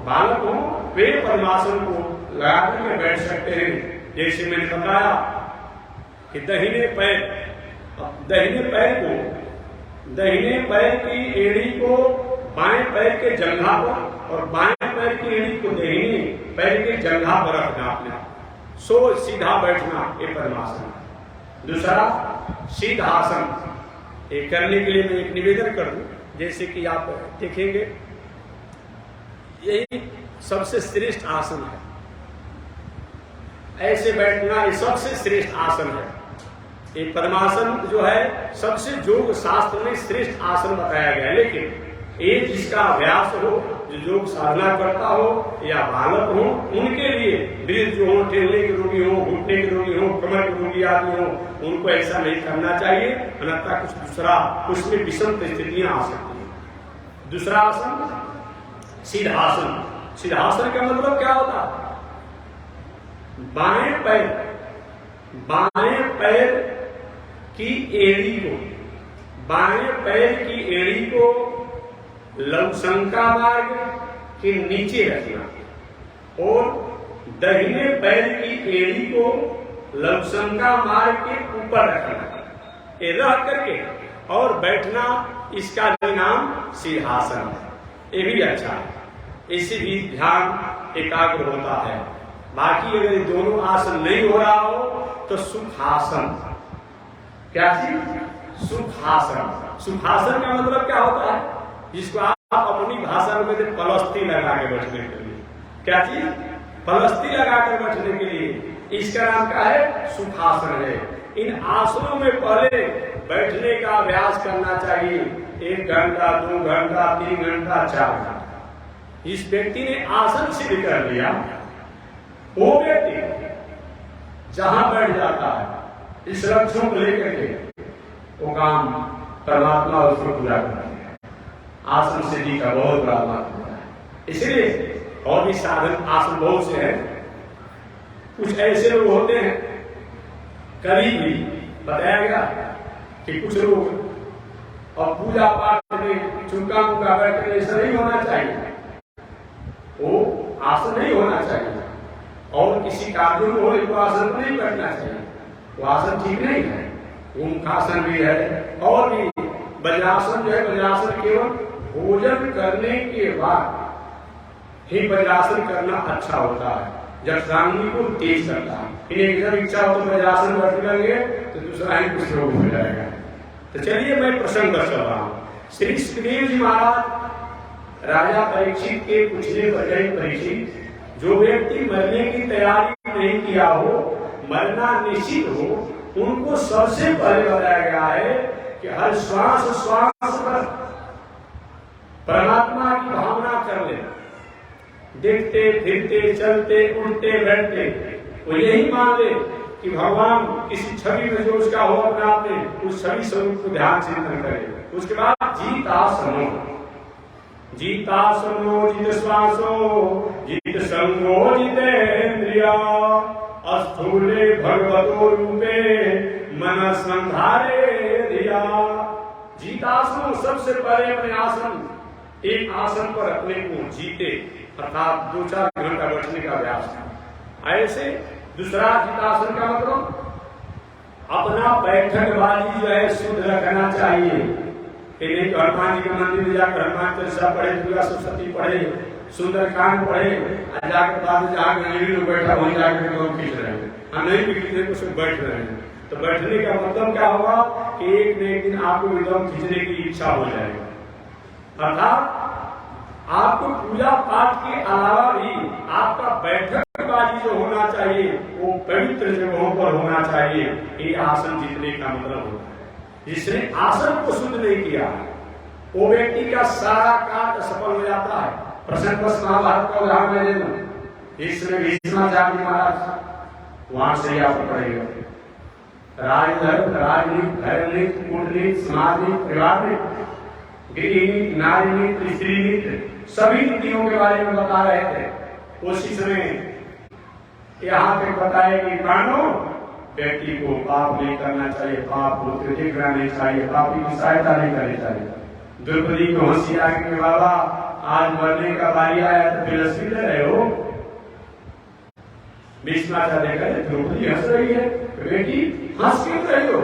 बालक हो, वे पद्मासन को लगा करके बैठ सकते हैं। जैसे मैंने बताया कि दाहिने पैर की एड़ी को बाएं पैर के जंघा पर और बाएं पैर की एड़ी को दाहिने पैर के जंघा पर रखना, अपने सोच सीधा बैठना, ये पद्मासन। दूसरा सिद्धासन। ये करने के लिए मैं एक निवेदन कर दूं, जैसे कि आप देखेंगे यही सबसे श्रेष्ठ आसन है। ऐसे बैठना ये सबसे श्रेष्ठ आसन है। ये पद्मासन जो है सबसे योग शास्त्र में श्रेष्ठ आसन बताया गया है। लेकिन ये जिसका अभ्यास हो, जो योग साधना करता हो या बालक हो, उनके लिए वृद्ध जो हो, टेढ़े के रोगी हो, घुटने के रोगी हो, कमर के रोगी आदि हो, उनको ऐसा नहीं करना चाहिए, अन्यथा कुछ दूसरा उसमें विषम परिस्थितियां आ सकती हैं। दूसरा आसन सिद्धासन। सिद्धासन का मतलब क्या होता है? बाएं पैर की एड़ी को लवशंका मार्ग के नीचे रखना और दाहिने पैर की एड़ी को लवशंका मार्ग के ऊपर रखना। ये रह करके और बैठना, इसका भी नाम सिंहासन है। ये भी अच्छा है, इससे भी ध्यान एकाग्र होता है। बाकी अगर दोनों आसन नहीं हो रहा हो तो सुखासन। क्या चीज? सुखासन। सुखासन का मतलब क्या होता है? जिसको आप अपनी भाषा में पलस्ती लगा के बैठने के लिए। क्या चीज? पलस्ती लगा कर बैठने के लिए, इसका नाम क्या है? सुखासन है। इन आसनों में पहले बैठने का अभ्यास करना चाहिए, 1 घंटा, 2 घंटा, 3 घंटा, 4 घंटा। इस व्यक्ति ने आसन सिद्ध कर लिया, वो व्यक्ति जहां बैठ जाता है इस लक्ष्यों को लेकर के, वो काम परमात्मा उसको पूरा करते हैं। आसन सिद्धि का बहुत बड़ा महत्व है। इसलिए और भी साधन आसन बहुत से हैं। कुछ ऐसे लोग होते हैं, कभी भी बताया गया कि कुछ लोग और पूजा पाठ में चुका मुका बैठने ऐसा नहीं होना चाहिए। वो आसन नहीं होना चाहिए, और किसी कार्य में हो तो आसन नहीं करना चाहिए, वो आसन ठीक नहीं है। मुखासन भी है, और भी वज्रासन जो है, वज्रासन केवल भोजन करने के बाद ही वज्रासन करना अच्छा होता है, जब सांगी को तेज करता है। इन्हें जब इच्छा हो तो वज्रासन बैठ लेंगे तो दूसरा ही कुछ रोग हो जाएगा। तो चलिए मैं प्रसंग कर चल रहा हूँ। श्री सुखदेव जी महाराज राजा परीक्षित के पूछने पर गए, परीक्षित जो व्यक्ति मरने की तैयारी नहीं किया हो, मरना निश्चित हो, उनको सबसे पहले बताया गया है कि हर श्वास श्वास पर परमात्मा की भावना कर ले। देखते फिरते चलते उठते बैठते वो यही मान ले कि भगवान किसी छवि में जो उसका हो अपने आप में, उस छवि स्वरूप को ध्यान चिंतन करे। उसके बाद जीतासनो, जीतासनो जित श्वासो जित संगो जितेन्द्रिया अस्थूले भगवतो रूपे मन संधारे दिया। जीतासनो, सबसे पहले अपने आसन, एक आसन पर अपने को जीते, अर्थात 2-4 घंटा बैठने का अभ्यास। ऐसे दूसरा जीतासन का मतलब अपना बैठक वाली जो है शुद्ध रखना चाहिए। नहीं तो हनुमान जी के मंदिर में जाकर हनुमान चालीसा पढ़े, दुर्गा सप्तशती पढ़े, सुंदरकांड पढ़े, जाकर बाद जहाँ गंभीर लोग बैठा वहीं जाकर लोग खींच रहे हैं, हम नहीं खींचने को सिर्फ बैठ रहे हैं। तो बैठने का मतलब क्या होगा कि एक न एक दिन आपको एकदम खींचने की इच्छा हो जाएगी। अर्थात आपको पूजा पाठ के अलावा भी आपका बैठक वाली जो होना चाहिए वो पवित्र जगहों पर होना चाहिए। ये आसन जीतने का मतलब होता है। जिसने आसन को शुद्ध नहीं किया वो व्यक्ति का सारा कार्य असफल हो जाता है। प्रसन्न बस महाभारत का उदाहरण ले लेना, इसमें भीष्माचार्य महाराज वहां से आप पढ़ेगा राजधर्म, राजनीति, धर्मनीति, कूटनीति, समाजनीति, परिवारनीति, गृहनीति, नारीनीति, स्त्री नीति, सभी नीतियों के बारे में बता रहे थे। उसी समय यहाँ तक बताए कि प्राणों, व्यक्ति को पाप नहीं करना चाहिए, पाप होते देखना नहीं चाहिए, पापी की सहायता नहीं करनी चाहिए। द्रौपदी को हंसी आ गई, बाबा आज मरने का बारी आया तो फिलसफी ले रहे हो। भीष्माचार्य कहते द्रौपदी हंस रही है, बेटी हंस क्यों रही हो?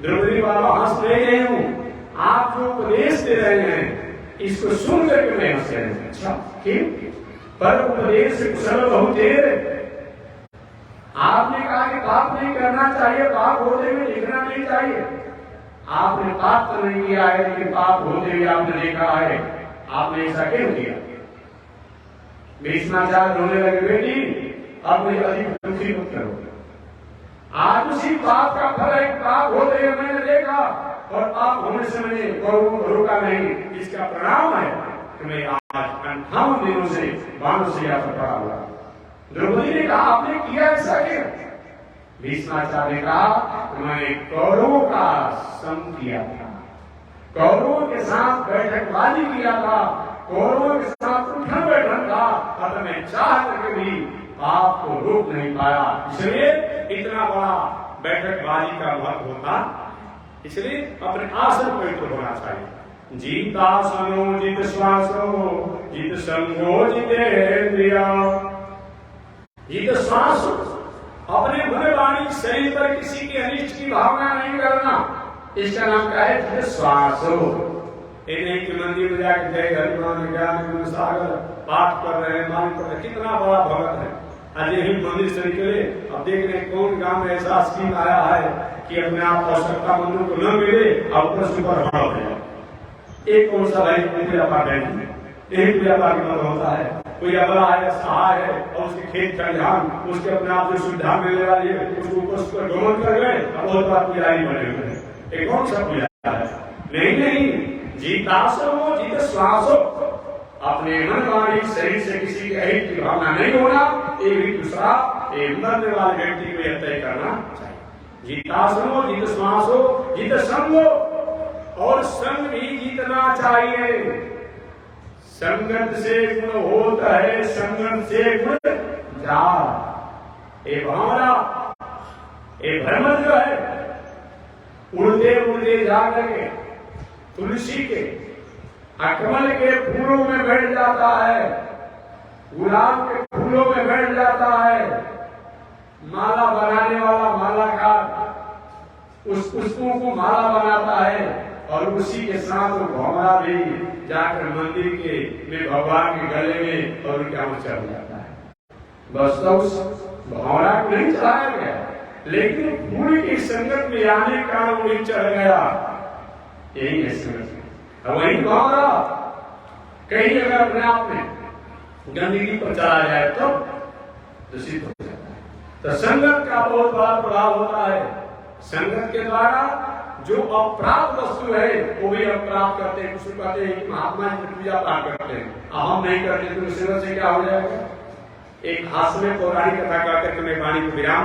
द्रौपदी बाबा हंस रही हूँ, आप जो उपदेश दे रहे हैं इसको सुन करके मैं हंस रहे हैं। अच्छा क्यों? पर उपदेश से कुशल बहुत देर। आपने कहा कि पाप नहीं करना चाहिए, पाप होते हुए देखना नहीं चाहिए। आपने पाप तो नहीं किया है, लेकिन पाप होते हुए आपने देखा है, आपने ऐसा क्यों किया? भीष्माचार्य रोने लगे, बेटी अब मुझे अधिक दुखी मत करो। आज उसी पाप का फल है, पाप होते हुए मैंने देखा और पाप होने से मैंने गौरव को रोका नहीं। इसका परिणाम है कि मैं आज 58 दिनों से बाणों से यहाँ पर पड़ा हुआ। द्रौपदी ने कहा आपने किया ऐसा क्यों? भीष्माचार्य ने कहा मैंने कौरवों का संग किया था, कौरवों के साथ बैठकबाजी किया था, कौरवों के साथ उठन बैठन था, और मैं चाह करके भी पाप को रोक नहीं पाया। इसलिए इतना बड़ा बैठकबाजी का महत्व होता, इसलिए अपने आसन पवित्र होना चाहिए। जीतासनो जित श्वासो जित संगो जितेन्द्रिया। जित श्वास, अपने मन वाणी शरीर पर किसी के अनिष्ट की भावना नहीं करना, इसका नाम क्या है? जित श्वासो। एक मंदिर में जाकर जय हनुमान ज्ञान गुण सागर पाठ कर रहे हैं, मान कर रहे, कितना बड़ा भगत है। आज यही मंदिर से निकले, अब देख रहे कौन गांव में ऐसा स्कीम आया है कि अपने आप आवश्यकता मंदिर को न मिले और ऊपर से ऊपर बढ़ा हो जाए। एक कौन सा भाई पूजा पाठ है, यही पूजा पाठ मतलब होता है। कोई अबला है, सहाय है और उसके खेत खलिहान, उसके अपने आप जो सुविधा मिलने वाली है उसको ऊपर डोमन कर गए, अब बहुत बार पुजारी बने हुए हैं। एक कौन सा पूजा है? नहीं, जीतासो जित श्वासो, अपने मन वाणी शरीर से किसी के अहित की भावना नहीं होना, एक भी दूसरा मरने वाले व्यक्ति को यह तय करना चाहिए। जीतासनो जित श्वासो जित संगो, और संग भी जीतना चाहिए। संगत से गुण होता है, संगत से गुण जा। ये भावना, ये भ्रमण जो है उड़ते उड़ते जा करके तुलसी के अकमल के फूलों में बैठ जाता है, गुलाब के फूलों में बैठ जाता है, माला बनाने वाला मालाकार उस पुष्पों को माला बनाता है और उसी के साथ वो भौरा भी जाकर मंदिर के में भगवान के गले में और उनके यहाँ चढ़ जाता है। बस तो उस भौरा को नहीं चढ़ाया गया, लेकिन फूल की संगत में आने का कारण उन्हें चढ़ गया। यही है संगत। अब वही भौरा कहीं अगर अपने आप में गंदगी पर चला जाए तो दूषित हो जाता है। तो संगत का बहुत बड़ा प्रभाव होता है। संगत के द्वारा जो अप्राप्त वस्तु है वो भी हम प्राप्त करते हैं। कुछ कहते हैं कि महात्मा जी पूजा पाठ करते हैं, हम नहीं करते तो सेवा से क्या हो जाएगा। एक हास्य में पौराणिक कथा कहकर के मैं वाणी को विराम